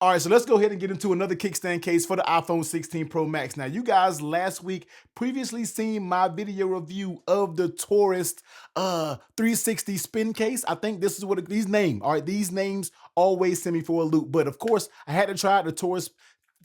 All right, so let's go ahead and get into another kickstand case for the iPhone 16 Pro Max. Now, you guys last week previously seen my video review of the Torras 360 spin case. I think this is what these names. All right, these names always send me for a loop. But of course, I had to try out the Torras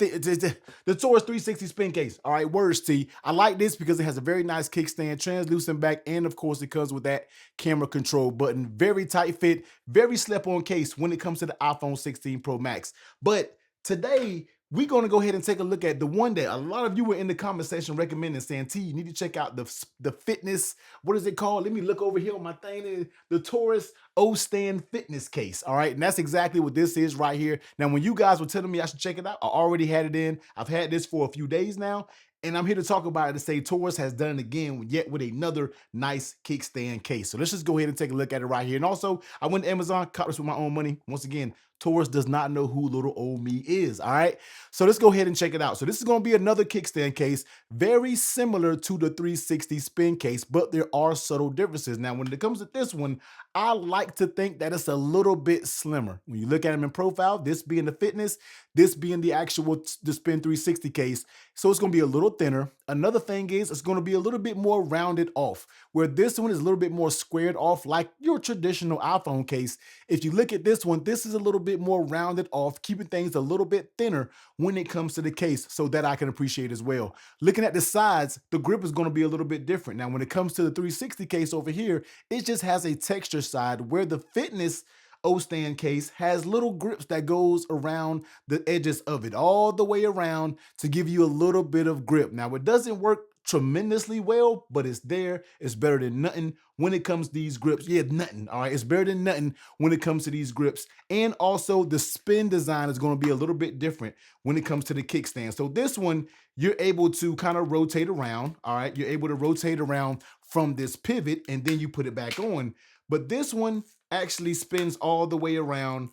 the Torras 360 spin case. All right, words T. I like this because it has a very nice kickstand, translucent back, and of course it comes with that camera control button. Very tight fit, very slip-on case when it comes to the iPhone 16 Pro Max. But today, we're going to go ahead and take a look at the one that a lot of you were in the comment section recommending, saying, T, you need to check out the fitness. What is it called? Let me look over here on my thing. The Torras Ostand Fitness case. All right. And that's exactly what this is right here. Now, when you guys were telling me I should check it out, I already had it in. I've had this for a few days now. And I'm here to talk about it to say Torras has done it again, yet with another nice kickstand case. So let's just go ahead and take a look at it right here. And also, I went to Amazon, caught this with my own money. Once again, Torras does not know who little old me is, all right? So let's go ahead and check it out. So this is going to be another kickstand case, very similar to the 360 spin case, but there are subtle differences. Now, when it comes to this one, I like to think that it's a little bit slimmer. When you look at them in profile, this being the fitness, this being the actual the spin 360 case, so it's going to be a little thinner. Another thing is it's going to be a little bit more rounded off, where this one is a little bit more squared off like your traditional iPhone case. If you look at this one, this is a little bit more rounded off, keeping things a little bit thinner when it comes to the case, so that I can appreciate as well. Looking at the sides, the grip is going to be a little bit different. Now, when it comes to the 360 case over here, it just has a texture side, where the fitness Ostand case has little grips that goes around the edges of it all the way around to give you a little bit of grip. Now, it doesn't work tremendously well, but it's there. It's better than nothing when it comes to these grips. Yeah, nothing. All right, it's better than nothing when it comes to these grips. And also the spin design is going to be a little bit different when it comes to the kickstand. So this one, you're able to kind of rotate around. All right, you're able to rotate around from this pivot and then you put it back on. But this one actually spins all the way around,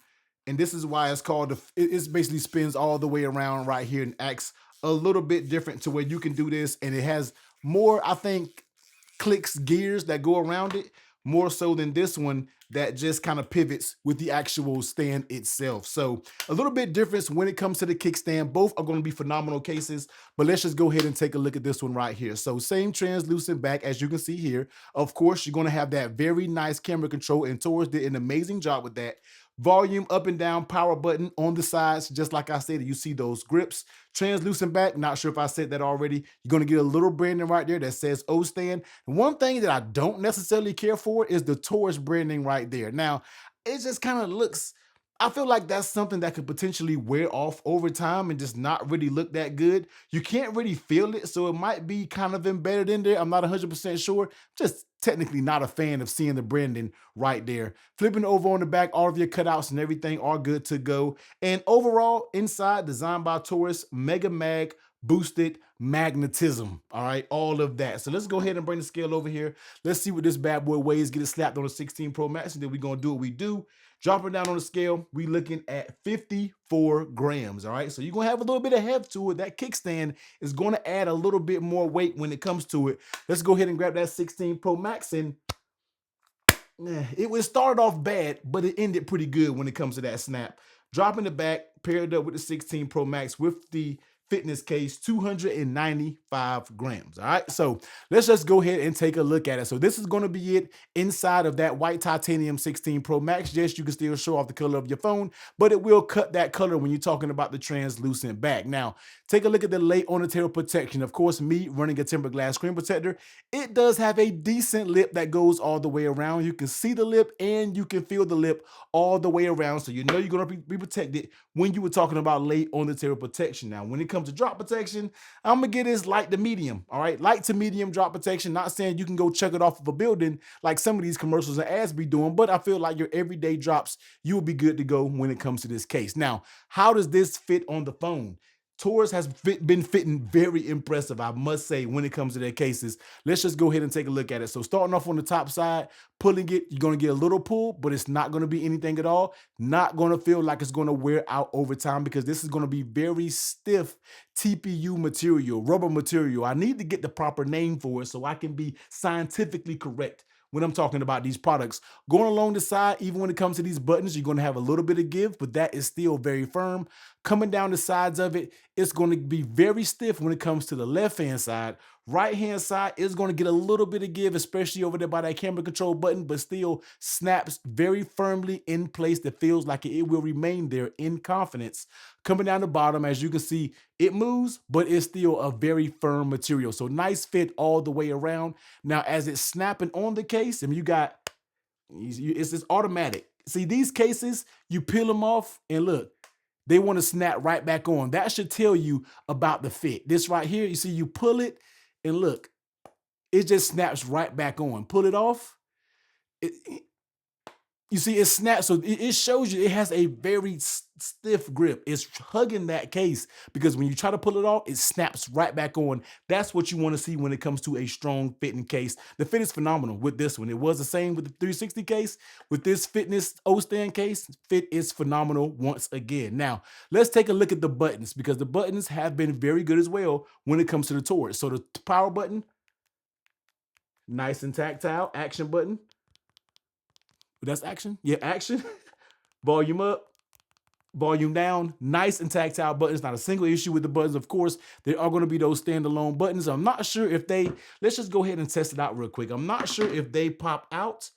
and this is why it's called it basically spins all the way around right here and acts a little bit different, to where you can do this, and it has more, I think, clicks, gears that go around it, more so than this one that just kind of pivots with the actual stand itself. So a little bit difference when it comes to the kickstand. Both are going to be phenomenal cases, but let's just go ahead and take a look at this one right here. So same translucent back as you can see here. Of course, you're going to have that very nice camera control, and Torras did an amazing job with that. Volume up and down power button on the sides, just like I said. You see those grips. Translucent back, not sure if I said that already. You're going to get a little branding right there that says Ostand. And one thing that I don't necessarily care for is the Torras branding right there. Now, it just kind of looks, I feel like that's something that could potentially wear off over time and just not really look that good. You can't really feel it, so it might be kind of embedded in there. I'm not 100% sure. Just technically not a fan of seeing the branding right there. Flipping over on the back, all of your cutouts and everything are good to go. And overall, inside, designed by Torras, Mega Mag, boosted magnetism. All right, all of that. So let's go ahead and bring the scale over here. Let's see what this bad boy weighs. Get it slapped on the 16 Pro Max, and then we're going to do what we do. Dropping down on the scale, we looking at 54 grams. All right, so you're going to have a little bit of heft to it. That kickstand is going to add a little bit more weight when it comes to it. Let's go ahead and grab that 16 Pro Max, and it started off bad, but it ended pretty good when it comes to that snap. Dropping the back, paired up with the 16 Pro Max with the fitness case, 295 grams. All right, so let's just go ahead and take a look at it. So this is going to be it inside of that white titanium 16 Pro Max. Yes, you can still show off the color of your phone, but it will cut that color when you're talking about the translucent back. Now, take a look at the late on the tail protection. Of course, me running a tempered glass screen protector, it does have a decent lip that goes all the way around. You can see the lip and you can feel the lip all the way around, so you know you're going to be protected when you were talking about late on the tail protection. Now, when it comes to drop protection, I'm gonna get this light to medium. All right, light to medium drop protection. Not saying you can go check it off of a building like some of these commercials and ads be doing, but I feel like your everyday drops, you will be good to go when it comes to this case. Now, how does this fit on the phone? Torras has been fitting very impressive, I must say, when it comes to their cases. Let's just go ahead and take a look at it. So starting off on the top side, pulling it, you're going to get a little pull, but it's not going to be anything at all. Not going to feel like it's going to wear out over time, because this is going to be very stiff TPU material, rubber material. I need to get the proper name for it so I can be scientifically correct when I'm talking about these products. Going along the side, even when it comes to these buttons, you're going to have a little bit of give, but that is still very firm. Coming down the sides of it, it's going to be very stiff when it comes to the left-hand side. Right-hand side is going to get a little bit of give, especially over there by that camera control button, but still snaps very firmly in place that feels like it will remain there in confidence. Coming down the bottom, as you can see, it moves, but it's still a very firm material. So nice fit all the way around. Now, as it's snapping on the case, and it's just automatic. See, these cases, you peel them off and look, they want to snap right back on. That should tell you about the fit. This right here, you see, you pull it and look, it just snaps right back on. Pull it off, it, you see, it snaps. So it shows you it has a very stiff grip. It's hugging that case because when you try to pull it off, it snaps right back on. That's what you want to see when it comes to a strong fitting case. The fit is phenomenal with this one. It was the same with the 360 case. With this fitness Ostand case, fit is phenomenal once again. Now, let's take a look at the buttons because the buttons have been very good as well when it comes to the Torras. So the power button, nice and tactile. Action button. That's action. Yeah, action. Volume up, volume down, nice and tactile buttons. Not a single issue with the buttons. Of course, there are going to be those standalone buttons. I'm not sure if let's just go ahead and test it out real quick. I'm not sure if they pop out.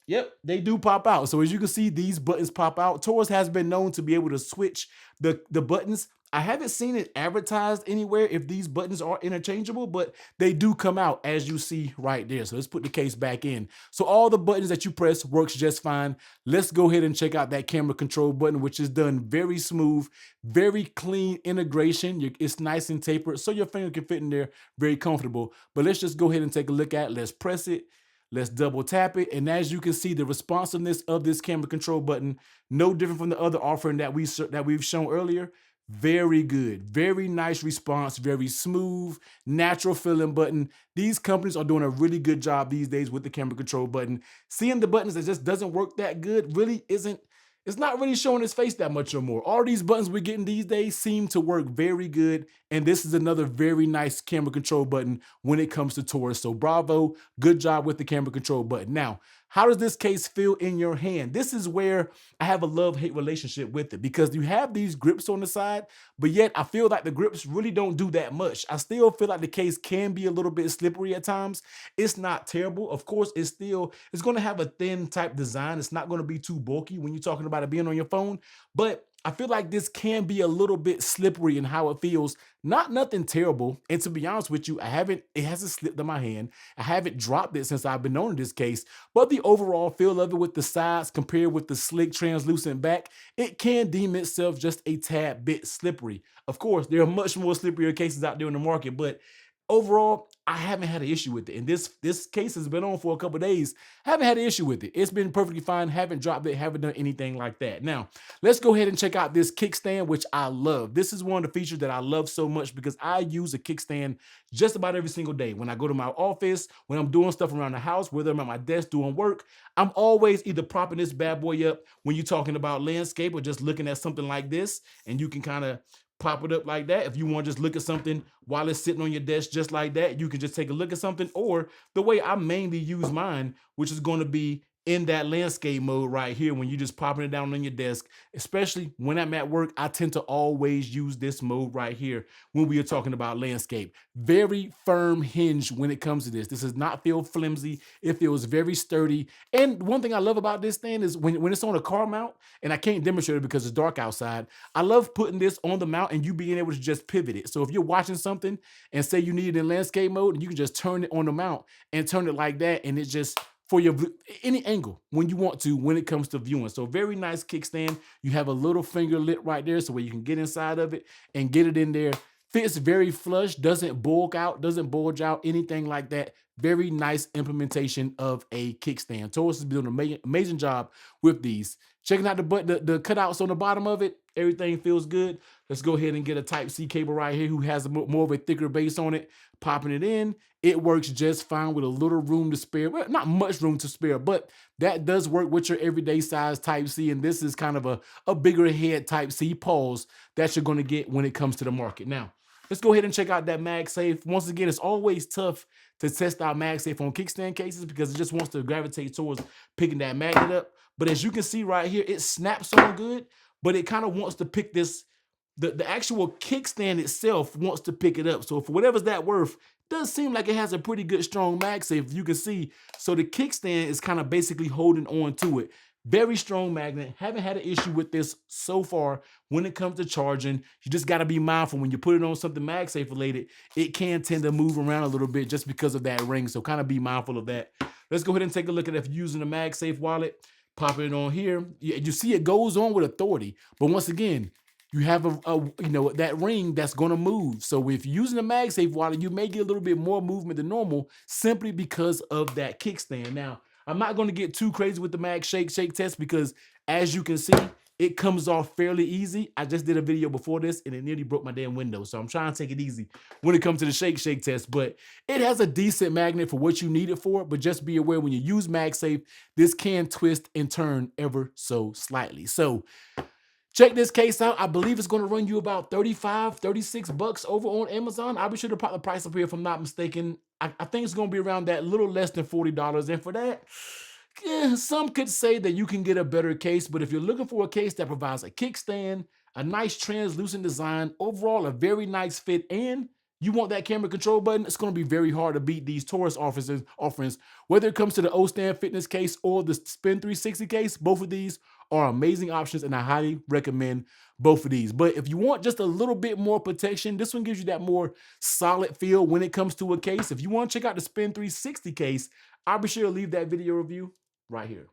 Yep, they do pop out. So as you can see, these buttons pop out. Torras has been known to be able to switch the buttons. I haven't seen it advertised anywhere if these buttons are interchangeable, but they do come out as you see right there. So let's put the case back in. So all the buttons that you press works just fine. Let's go ahead and check out that camera control button, which is done very smooth, very clean integration. It's nice and tapered, so your finger can fit in there very comfortable. But let's just go ahead and take a look at it. Let's press it. Let's double tap it. And as you can see, the responsiveness of this camera control button, no different from the other offering that we've shown earlier. Very good, very nice response, very smooth, natural feeling button. These companies are doing a really good job these days with the camera control button. Seeing the buttons that just doesn't work that good really isn't, it's not really showing its face that much or more. All these buttons we're getting these days seem to work very good. And this is another very nice camera control button when it comes to Torras. So bravo, good job with the camera control button. Now, how does this case feel in your hand? This is where I have a love-hate relationship with it because you have these grips on the side, but yet I feel like the grips really don't do that much. I still feel like the case can be a little bit slippery at times. It's not terrible. Of course, it's going to have a thin type design. It's not going to be too bulky when you're talking about it being on your phone, but I feel like this can be a little bit slippery in how it feels. Not nothing terrible. And to be honest with you, it hasn't slipped in my hand. I haven't dropped it since I've been on this case, but the overall feel of it with the sides compared with the slick translucent back, it can deem itself just a tad bit slippery. Of course, there are much more slipperier cases out there in the market, but overall, I haven't had an issue with it. And this case has been on for a couple of days. Haven't had an issue with it. It's been perfectly fine. Haven't dropped it. Haven't done anything like that. Now, let's go ahead and check out this kickstand, which I love. This is one of the features that I love so much because I use a kickstand just about every single day. When I go to my office, when I'm doing stuff around the house, whether I'm at my desk doing work, I'm always either propping this bad boy up when you're talking about landscape or just looking at something like this, and you can kind of pop it up like that. If you want to just look at something while it's sitting on your desk just like that, you can just take a look at something. Or the way I mainly use mine, which is going to be in that landscape mode right here when you're just popping it down on your desk, especially when I'm at work, I tend to always use this mode right here when we are talking about landscape. Very firm hinge when it comes to this. This does not feel flimsy. It feels very sturdy. And one thing I love about this thing is when it's on a car mount, and I can't demonstrate it because it's dark outside, I love putting this on the mount and you being able to just pivot it. So if you're watching something and say you need it in landscape mode, you can just turn it on the mount and turn it like that, and it just for your any angle when you want to when it comes to viewing. So very nice kickstand. You have a little finger lip right there so where you can get inside of it and get it in there. Fits very flush, doesn't bulk out, doesn't bulge out, anything like that. Very nice implementation of a kickstand. Torras is doing an amazing job with these. Checking out the cutouts on the bottom of it, everything feels good. Let's go ahead and get a Type-C cable right here who has more of a thicker base on it. Popping it in, it works just fine with a little room to spare. Well, not much room to spare, but that does work with your everyday size Type-C, and this is kind of a bigger head Type-C pause that you're going to get when it comes to the market. Now, let's go ahead and check out that MagSafe. Once again, it's always tough to test out MagSafe on kickstand cases because it just wants to gravitate towards picking that magnet up. But as you can see right here, it snaps on good, but it kind of wants to pick this, the actual kickstand itself wants to pick it up. So for whatever's that worth, does seem like it has a pretty good strong MagSafe, you can see. So the kickstand is kind of basically holding on to it. Very strong magnet. Haven't had an issue with this so far when it comes to charging. You just got to be mindful when you put it on something MagSafe related, it can tend to move around a little bit just because of that ring. So kind of be mindful of that. Let's go ahead and take a look at if you're using a MagSafe wallet. Popping it on here. You see it goes on with authority. But once again, you have that ring that's going to move. So if you're using a MagSafe wallet, you may get a little bit more movement than normal simply because of that kickstand. Now, I'm not going to get too crazy with the shake test because as you can see, it comes off fairly easy. I just did a video before this and it nearly broke my damn window. So I'm trying to take it easy when it comes to the shake test, but it has a decent magnet for what you need it for. But just be aware when you use MagSafe, this can twist and turn ever so slightly. So check this case out. I believe it's going to run you about 35, 36 bucks over on Amazon. I'll be sure to pop the price up here if I'm not mistaken. I think it's going to be around that little less than $40. And for that, some could say that you can get a better case, but if you're looking for a case that provides a kickstand, a nice translucent design, overall a very nice fit, and you want that camera control button, it's going to be very hard to beat these Torras offerings. Whether it comes to the Ostand Fitness case or the Spin 360 case, both of these are amazing options, and I highly recommend both of these. But if you want just a little bit more protection, this one gives you that more solid feel when it comes to a case. If you want to check out the Spin 360 case, I'll be sure to leave that video review right here.